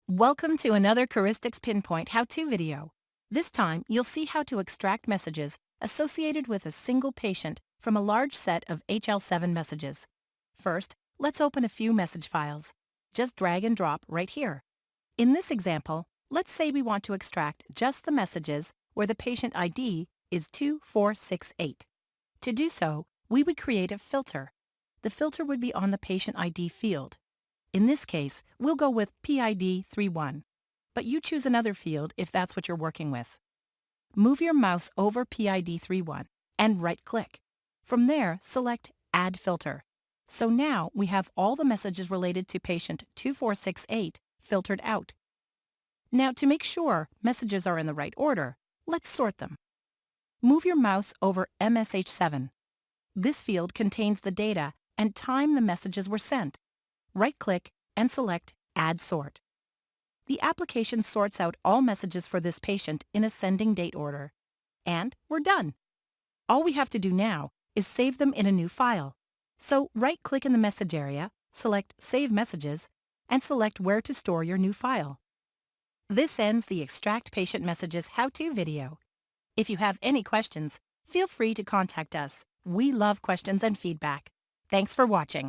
Welcome to another Caristix Pinpoint how-to video. This time, you'll see how to extract messages associated with a single patient from a large set of HL7 messages. First, let's open a few message files. Just drag and drop right here. In this example, let's say we want to extract just the messages where the patient ID is 2468. To do so, we would create a filter. The filter would be on the patient ID field. In this case, we'll go with PID 31, but you choose another field if that's what you're working with. Move your mouse over PID 31 and right-click. From there, select Add Filter. So now we have all the messages related to patient 2468 filtered out. Now to make sure messages are in the right order, let's sort them. Move your mouse over HL7. This field contains the data and time the messages were sent. Right-click and select Add Sort. The application sorts out all messages for this patient in ascending date order. And we're done. All we have to do now is save them in a new file. So right-click in the message area, select Save Messages, and select where to store your new file. This ends the Extract Patient Messages how-to video. If you have any questions, feel free to contact us. We love questions and feedback. Thanks for watching.